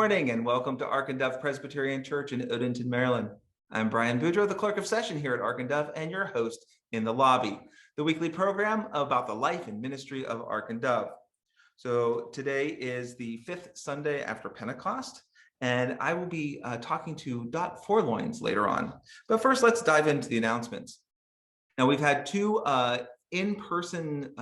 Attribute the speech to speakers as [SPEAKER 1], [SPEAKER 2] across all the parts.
[SPEAKER 1] morning and welcome to Ark and Dove Presbyterian Church in Odenton, Maryland. I'm Brian Boudreau, the clerk of session here at Ark and Dove, and your host in the lobby, the weekly program about the life and ministry of Ark and Dove. So today is the fifth Sunday after Pentecost, and I will be talking to Dot Forloins later on. But first, let's dive into the announcements. Now, we've had two in-person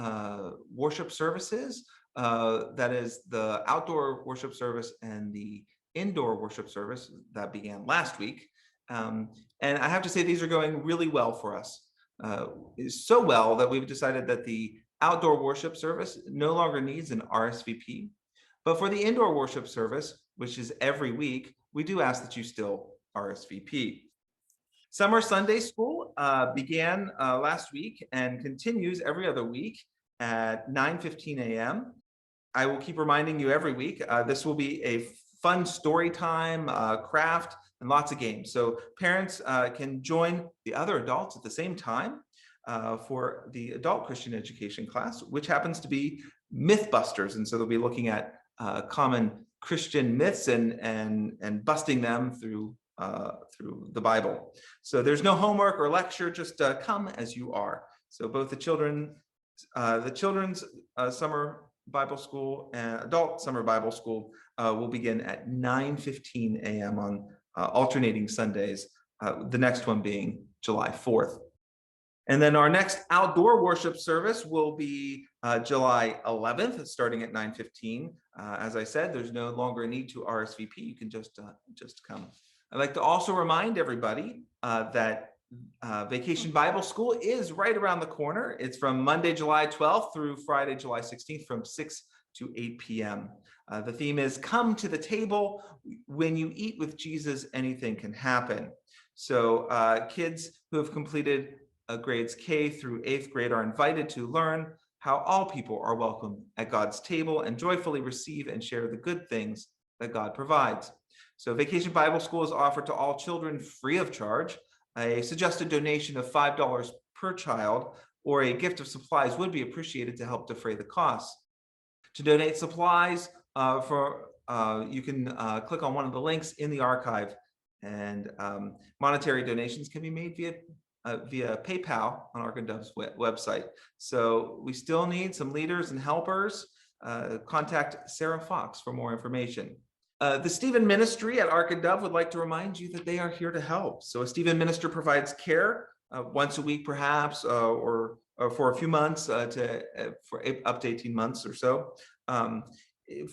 [SPEAKER 1] worship services. That is the outdoor worship service and the indoor worship service that began last week. And I have to say these are going really well for us. So well that we've decided that the outdoor worship service no longer needs an RSVP. But for the indoor worship service, which is every week, we do ask that you still RSVP. Summer Sunday School began last week and continues every other week at 9:15 a.m. I will keep reminding you every week, this will be a fun story time, craft, and lots of games. So parents can join the other adults at the same time for the adult Christian education class, which happens to be Mythbusters. And so they'll be looking at common Christian myths and busting them through the Bible. So there's no homework or lecture, just come as you are. So both the children's summer Bible school and adult summer Bible school will begin at 9:15 a.m. on alternating Sundays, the next one being July 4th. And then our next outdoor worship service will be July 11th, starting at 9:15. As I said, there's no longer a need to RSVP. You can just come. I'd like to also remind everybody that Vacation Bible School is right around the corner. It's from Monday, July 12th through Friday, July 16th from 6 to 8 p.m. The theme is come to the table. When you eat with Jesus, anything can happen. So kids who have completed grades K through 8th grade are invited to learn how all people are welcome at God's table and joyfully receive and share the good things that God provides. So Vacation Bible School is offered to all children free of charge. A suggested donation of $5 per child or a gift of supplies would be appreciated to help defray the costs. To donate supplies, you can click on one of the links in the archive, and monetary donations can be made via PayPal on Ark and Dove's website. So we still need some leaders and helpers. Contact Sarah Fox for more information. The Stephen Ministry at Ark and Dove would like to remind you that they are here to help. So a Stephen minister provides care once a week, perhaps, or for a few months for up to 18 months or so,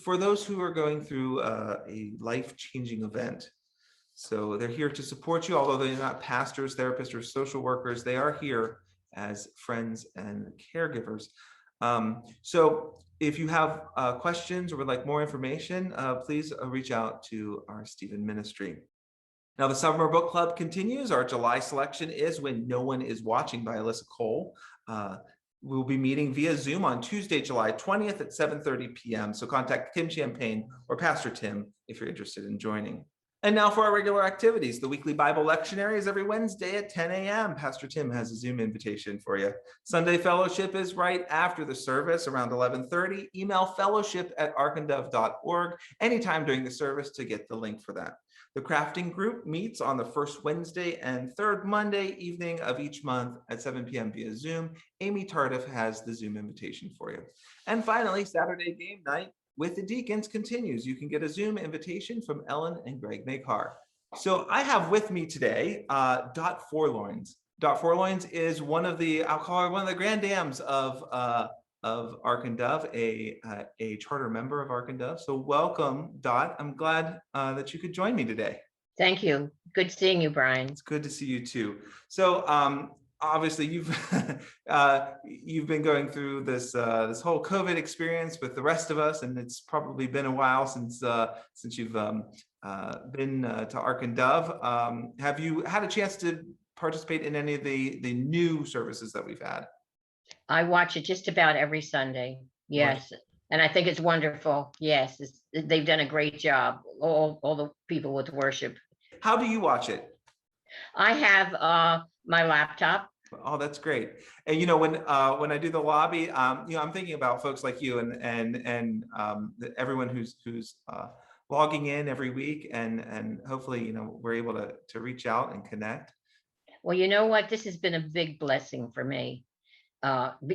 [SPEAKER 1] for those who are going through a life-changing event. So they're here to support you, although they're not pastors, therapists, or social workers. They are here as friends and caregivers. So if you have questions or would like more information, please reach out to our Stephen Ministry. Now, the Summer Book Club continues. Our July selection is When No One Is Watching by Alyssa Cole. We'll be meeting via Zoom on Tuesday, July 20th at 7:30 p.m. So contact Kim Champagne or Pastor Tim if you're interested in joining. And now for our regular activities. The weekly Bible lectionary is every Wednesday at 10 a.m. Pastor Tim has a Zoom invitation for you. Sunday fellowship is right after the service around 11:30. Email fellowship@arkanddove.org anytime during the service to get the link for that. The crafting group meets on the first Wednesday and third Monday evening of each month at 7 p.m. via Zoom. Amy Tardif has the Zoom invitation for you. And finally, Saturday game night with the deacons continues. You can get a Zoom invitation from Ellen and Greg Makar. So I have with me today Dot Forloins. Dot Forloins is one of the grand dams of Ark and Dove, a charter member of Ark and Dove. So welcome, Dot. I'm glad that you could join me today.
[SPEAKER 2] Thank you. Good seeing you, Brian.
[SPEAKER 1] It's good to see you too. So obviously you've been going through this whole COVID experience with the rest of us, and it's probably been a while since you've been to Ark and Dove. Have you had a chance to participate in any of the new services that we've had?
[SPEAKER 2] I watch it just about every Sunday. Yes. Right. And I think it's wonderful. Yes. They've done a great job. All the people with worship.
[SPEAKER 1] How do you watch it?
[SPEAKER 2] I have my laptop.
[SPEAKER 1] Oh, that's great. And when I do the lobby, I'm thinking about folks like you and everyone who's logging in every week, and hopefully, we're able to reach out and connect.
[SPEAKER 2] Well, you know what? This has been a big blessing for me,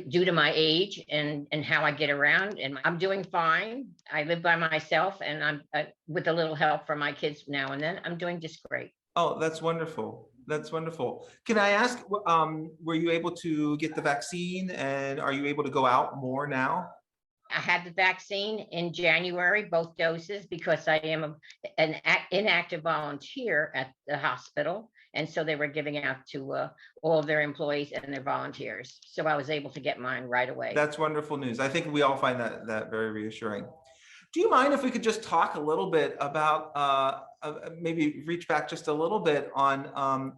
[SPEAKER 2] due to my age and how I get around. And I'm doing fine. I live by myself, and I'm with a little help from my kids now and then. I'm doing just great.
[SPEAKER 1] Oh, that's wonderful. That's wonderful. Can I ask, were you able to get the vaccine, and are you able to go out more now?
[SPEAKER 2] I had the vaccine in January, both doses, because I am an inactive volunteer at the hospital. And so they were giving out to all of their employees and their volunteers. So I was able to get mine right away.
[SPEAKER 1] That's wonderful news. I think we all find that very reassuring. Do you mind if we could just talk a little bit about, maybe reach back just a little bit on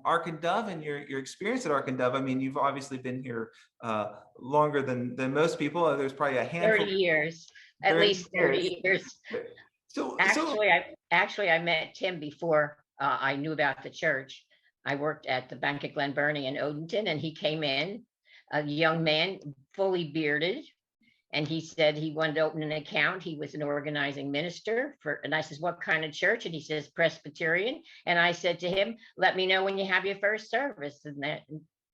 [SPEAKER 1] Ark and Dove and your experience at Ark and Dove? I mean, you've obviously been here longer than most people. There's probably a handful.
[SPEAKER 2] 30 years, at
[SPEAKER 1] 30
[SPEAKER 2] least 30 years.
[SPEAKER 1] So
[SPEAKER 2] Actually, I met Tim before I knew about the church. I worked at the Bank of Glen Burnie in Odenton, and he came in, a young man, fully bearded, and he said he wanted to open an account. He was an organizing minister for, and I says, what kind of church? And he says, Presbyterian. And I said to him, let me know when you have your first service. And that,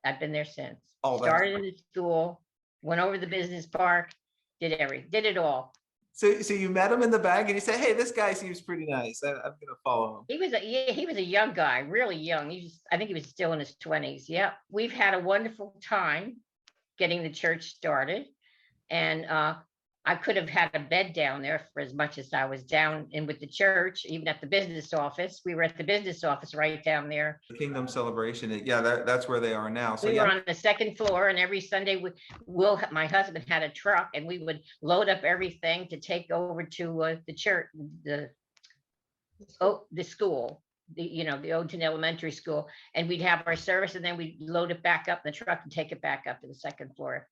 [SPEAKER 2] I've been there since.
[SPEAKER 1] Oh,
[SPEAKER 2] started in the school, went over the business park, did it all.
[SPEAKER 1] So you met him in the bank, and you said, "Hey, this guy seems pretty nice. I'm going to follow him."
[SPEAKER 2] He was a young guy, really young. I think he was still in his 20s. Yeah, we've had a wonderful time getting the church started, and I could have had a bed down there for as much as I was down in with the church, even at the business office. We were at the business office right down there.
[SPEAKER 1] The Kingdom Celebration. Yeah, that's where they are now. So
[SPEAKER 2] we
[SPEAKER 1] yeah.
[SPEAKER 2] were on the second floor, and every Sunday my husband had a truck, and we would load up everything to take over to the church, the school, the Odenton Elementary School, and we'd have our service, and then we'd load it back up in the truck and take it back up to the second floor.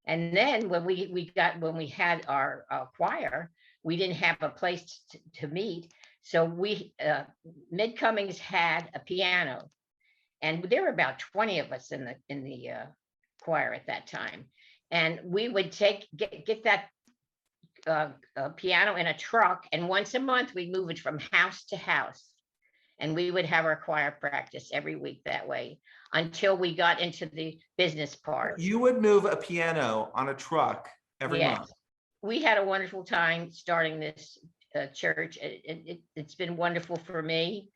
[SPEAKER 2] And then when we had our choir, we didn't have a place to meet. So Mid Cummings had a piano, and there were about 20 of us in the choir at that time. And we would get that piano in a truck, and once a month we'd move it from house to house. And we would have our choir practice every week that way until we got into the business part.
[SPEAKER 1] You would move a piano on a truck every month.
[SPEAKER 2] We had a wonderful time starting this church. It's been wonderful for me.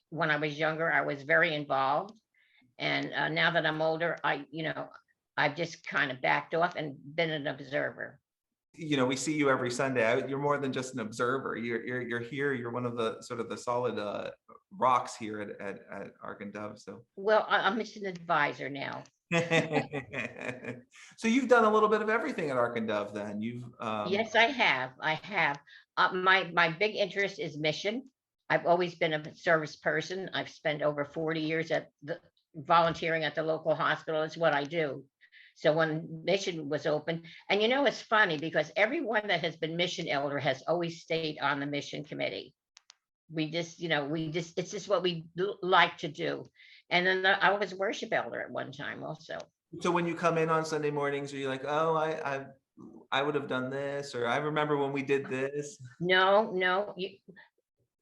[SPEAKER 2] When I was younger, I was very involved. And now that I'm older, I've just kind of backed off and been an observer.
[SPEAKER 1] We see you every Sunday. You're more than just an observer. You're here. You're one of the sort of the solid rocks here at Ark and Dove. So
[SPEAKER 2] well, I'm just an advisor now.
[SPEAKER 1] So you've done a little bit of everything at Ark and Dove. Then you've
[SPEAKER 2] yes, I have. My big interest is mission. I've always been a service person. I've spent over 40 years volunteering at the local hospital. It's what I do. So when mission was open, and it's funny because everyone that has been mission elder has always stayed on the mission committee. It's just what we like to do. And then I was worship elder at one time also.
[SPEAKER 1] So when you come in on Sunday mornings, are you like, oh, I would have done this, or I remember when we did this?
[SPEAKER 2] No.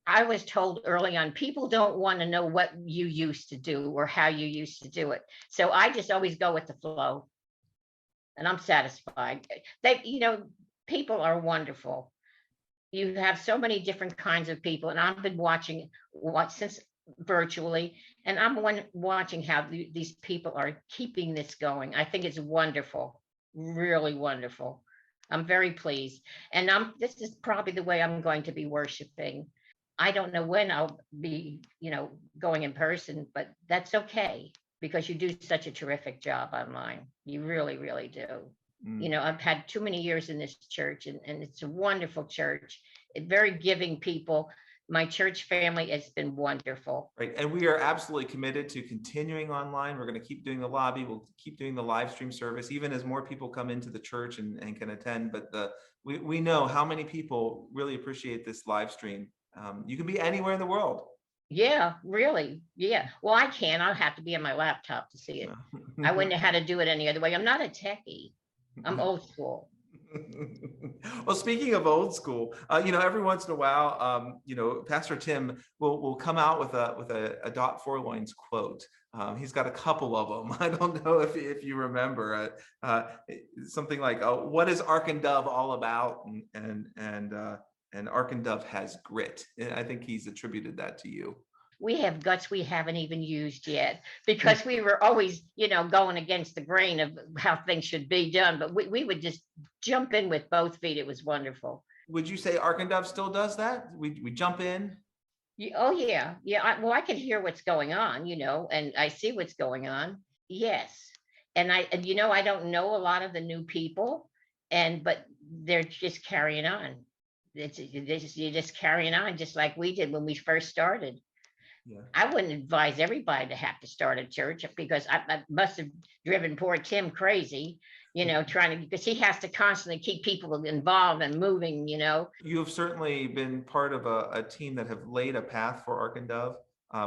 [SPEAKER 2] I was told early on, people don't want to know what you used to do or how you used to do it. So I just always go with the flow. And I'm satisfied. People are wonderful. You have so many different kinds of people, and I've been watching since virtually, and I'm watching how these people are keeping this going. I think it's wonderful, really wonderful. I'm very pleased, and this is probably the way I'm going to be worshiping. I don't know when I'll be, going in person, but that's okay, because you do such a terrific job online. You really, really do. I've had too many years in this church, and it's a wonderful church. Very giving people. My church family has been wonderful.
[SPEAKER 1] Right. And we are absolutely committed to continuing online. We're going to keep doing the lobby. We'll keep doing the live stream service, even as more people come into the church and can attend. But we know how many people really appreciate this live stream. You can be anywhere in the world.
[SPEAKER 2] Yeah, really. Yeah. Well, I can. I'll have to be on my laptop to see it. I wouldn't know how to do it any other way. I'm not a techie. I'm old school.
[SPEAKER 1] Well, Well, speaking of old school, every once in a while, Pastor Tim will come out with a Dot Forloins quote. He's got a couple of them. I don't know if you remember something like, "What is Ark and Dove all about?" And Ark and Dove has grit. And I think he's attributed that to you.
[SPEAKER 2] We have guts we haven't even used yet because we were always, going against the grain of how things should be done. But we would just jump in with both feet. It was wonderful.
[SPEAKER 1] Would you say Ark and Dove still does that? We jump in.
[SPEAKER 2] Oh yeah, yeah. I can hear what's going on, and I see what's going on. Yes, and I don't know a lot of the new people, but they're just carrying on. You're just carrying on, just like we did when we first started.
[SPEAKER 1] Yeah.
[SPEAKER 2] I wouldn't advise everybody to have to start a church because I must have driven poor Tim crazy, because he has to constantly keep people involved and moving.
[SPEAKER 1] You have certainly been part of a team that have laid a path for Ark and Dove.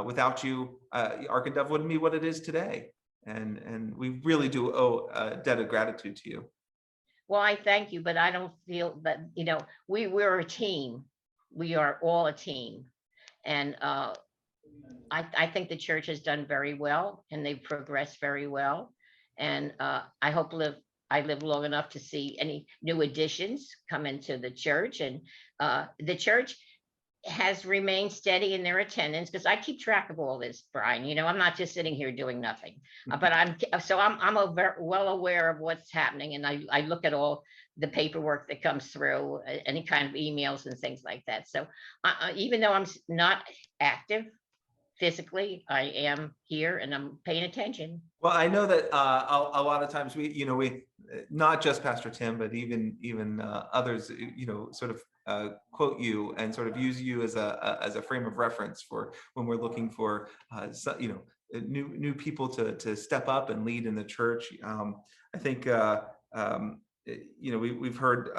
[SPEAKER 1] Without you, Ark and Dove wouldn't be what it is today. And we really do owe a debt of gratitude to you.
[SPEAKER 2] Well, I thank you, but I don't feel that, we're a team. We are all a team. And I think the church has done very well and they've progressed very well. And I hope I live long enough to see any new additions come into the church. And the church has remained steady in their attendance because I keep track of all this, Brian. I'm not just sitting here doing nothing, but I'm well aware of what's happening. And I look at all the paperwork that comes through, any kind of emails and things like that. So even though I'm not active physically, I am here and I'm paying attention.
[SPEAKER 1] Well, I know that a lot of times we not just Pastor Tim, but even others, sort of quote you and sort of use you as a frame of reference for when we're looking for new people to step up and lead in the church. I think we've heard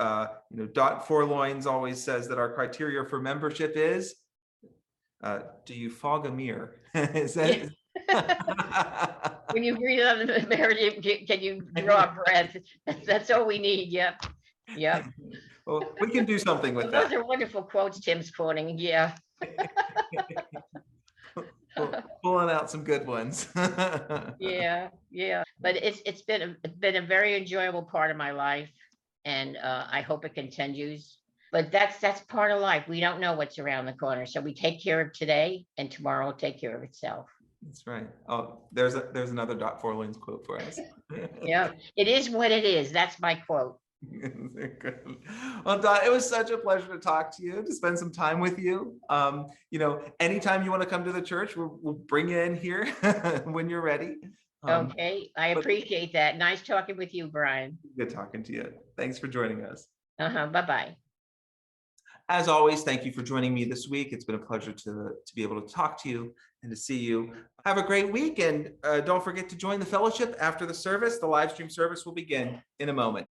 [SPEAKER 1] Dot Forloins always says that our criteria for membership is, do you fog a mirror? Is that?
[SPEAKER 2] When you read on the mirror, can you draw a breath? That's all we need. Yep. Yep.
[SPEAKER 1] Well, we can do something with that.
[SPEAKER 2] Those are wonderful quotes Tim's quoting. Yeah.
[SPEAKER 1] Pulling out some good ones.
[SPEAKER 2] Yeah. But it's been a very enjoyable part of my life, and I hope it continues. But that's part of life. We don't know what's around the corner, so we take care of today, and tomorrow will take care of itself.
[SPEAKER 1] That's right. Oh, there's another Dot Forloins quote for us.
[SPEAKER 2] Yeah, it is what it is. That's my quote.
[SPEAKER 1] Good. Well, Dot, it was such a pleasure to talk to you, to spend some time with you. Anytime you want to come to the church, we'll bring you in here when you're ready.
[SPEAKER 2] Okay, I appreciate that. Nice talking with you, Brian.
[SPEAKER 1] Good talking to you. Thanks for joining us.
[SPEAKER 2] Bye-bye.
[SPEAKER 1] As always, thank you for joining me this week. It's been a pleasure to be able to talk to you and to see you. Have a great week, and don't forget to join the fellowship after the service. The live stream service will begin in a moment.